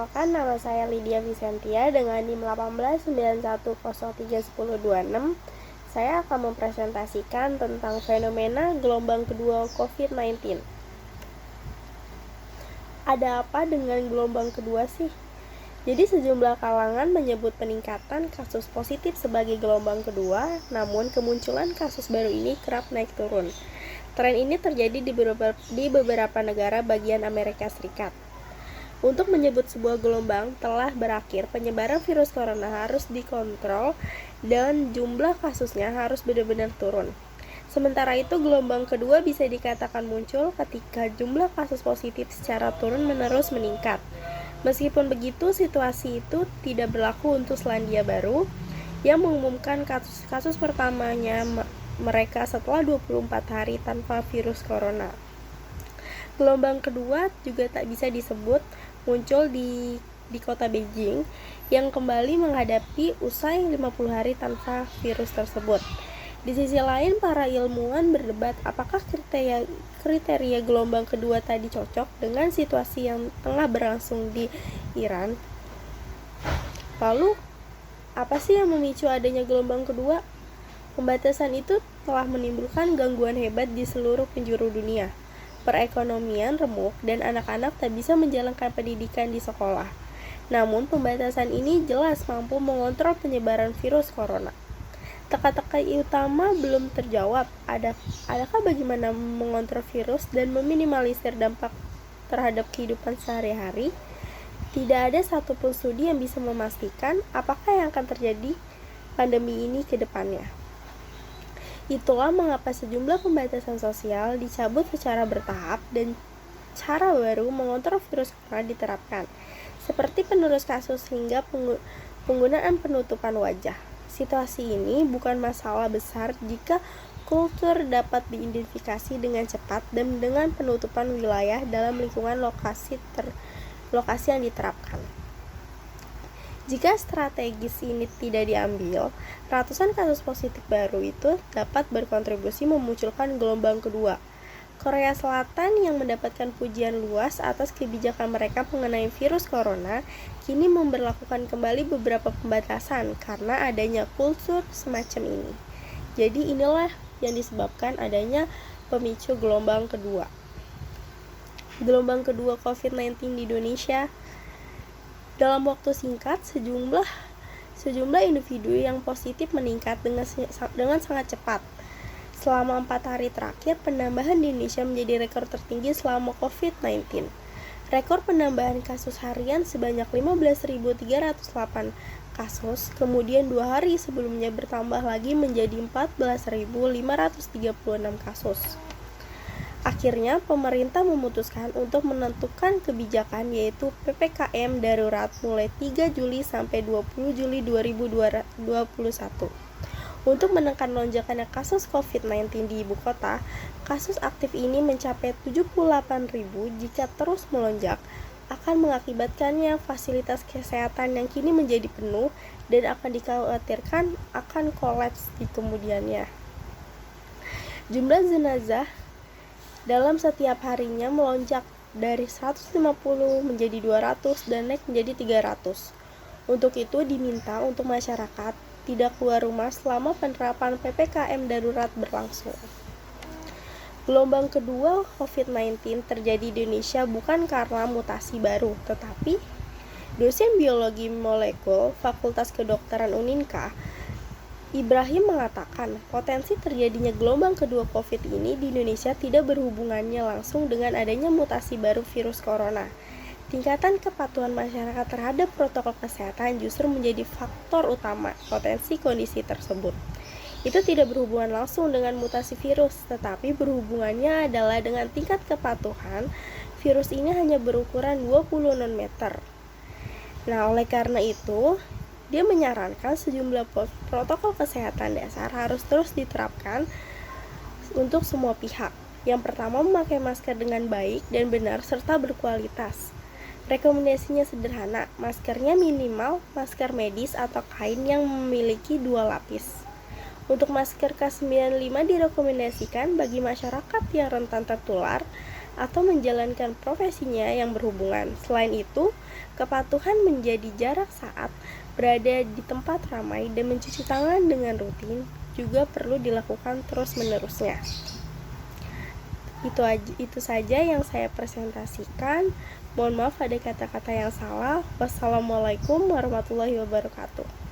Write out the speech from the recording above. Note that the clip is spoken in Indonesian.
Perkenalkan, nama saya Lydia Vicentia dengan NIM 1891031026. Saya akan mempresentasikan tentang fenomena gelombang kedua COVID-19. Ada apa dengan gelombang kedua sih? Jadi sejumlah kalangan menyebut peningkatan kasus positif sebagai gelombang kedua, namun kemunculan kasus baru ini kerap naik turun. Tren ini terjadi di beberapa negara bagian Amerika Serikat. Untuk menyebut sebuah gelombang telah berakhir, penyebaran virus corona harus dikontrol dan jumlah kasusnya harus benar-benar turun. Sementara itu, gelombang kedua bisa dikatakan muncul ketika jumlah kasus positif secara turun-menerus meningkat. Meskipun begitu, situasi itu tidak berlaku untuk Selandia Baru yang mengumumkan kasus pertamanya mereka setelah 24 hari tanpa virus corona. Gelombang kedua juga tak bisa disebut muncul di kota Beijing yang kembali menghadapi usai 50 hari tanpa virus tersebut. Di sisi lain, para ilmuwan berdebat apakah kriteria gelombang kedua tadi cocok dengan situasi yang tengah berlangsung di Iran. Lalu, apa sih yang memicu adanya gelombang kedua? Pembatasan itu telah menimbulkan gangguan hebat di seluruh penjuru dunia. Perekonomian remuk dan anak-anak tak bisa menjalankan pendidikan di sekolah. Namun, pembatasan ini jelas mampu mengontrol penyebaran virus corona. Teka-teki utama belum terjawab. Adakah bagaimana mengontrol virus dan meminimalisir dampak terhadap kehidupan sehari-hari? Tidak ada satupun studi yang bisa memastikan apakah yang akan terjadi pandemi ini ke depannya. Itulah mengapa sejumlah pembatasan sosial dicabut secara bertahap dan cara baru mengontrol virus corona diterapkan, seperti penerus kasus hingga penggunaan penutupan wajah. Situasi ini bukan masalah besar jika kultur dapat diidentifikasi dengan cepat dan dengan penutupan wilayah dalam lingkungan lokasi yang diterapkan. Jika strategis ini tidak diambil, ratusan kasus positif baru itu dapat berkontribusi memunculkan gelombang kedua. Korea Selatan yang mendapatkan pujian luas atas kebijakan mereka mengenai virus corona, kini memberlakukan kembali beberapa pembatasan karena adanya kultur semacam ini. Jadi inilah yang disebabkan adanya pemicu gelombang kedua. Gelombang kedua COVID-19 di Indonesia. Dalam waktu singkat, sejumlah individu yang positif meningkat dengan sangat cepat. Selama 4 hari terakhir, penambahan di Indonesia menjadi rekor tertinggi selama COVID-19. Rekor penambahan kasus harian sebanyak 15.308 kasus, kemudian 2 hari sebelumnya bertambah lagi menjadi 14.536 kasus. Akhirnya, pemerintah memutuskan untuk menentukan kebijakan yaitu PPKM darurat mulai 3 Juli sampai 20 Juli 2021. Untuk menekan lonjakannya kasus COVID-19 di ibu kota, kasus aktif ini mencapai 78.000. Jika terus melonjak, akan mengakibatkannya fasilitas kesehatan yang kini menjadi penuh dan akan dikhawatirkan akan kolaps di kemudiannya. Jumlah jenazah dalam setiap harinya melonjak dari 150 menjadi 200 dan naik menjadi 300. Untuk itu diminta untuk masyarakat tidak keluar rumah selama penerapan PPKM darurat berlangsung. Gelombang kedua COVID-19 terjadi di Indonesia bukan karena mutasi baru, tetapi dosen biologi molekul Fakultas Kedokteran Uninka Ibrahim mengatakan, potensi terjadinya gelombang kedua COVID ini di Indonesia tidak berhubungannya langsung dengan adanya mutasi baru virus corona. Tingkatan kepatuhan masyarakat terhadap protokol kesehatan justru menjadi faktor utama potensi kondisi tersebut. Itu tidak berhubungan langsung dengan mutasi virus, tetapi berhubungannya adalah dengan tingkat kepatuhan. Virus ini hanya berukuran 20 nanometer. Nah, oleh karena itu, dia menyarankan sejumlah protokol kesehatan dasar harus terus diterapkan untuk semua pihak. Yang pertama, memakai masker dengan baik dan benar serta berkualitas. Rekomendasinya sederhana, maskernya minimal masker medis atau kain yang memiliki 2 lapis. Untuk masker K95 direkomendasikan bagi masyarakat yang rentan tertular atau menjalankan profesinya yang berhubungan. Selain itu, kepatuhan menjadi jarak saat berada di tempat ramai dan mencuci tangan dengan rutin juga perlu dilakukan terus-menerusnya. Itu saja yang saya presentasikan. Mohon maaf ada kata-kata yang salah. Wassalamualaikum warahmatullahi wabarakatuh.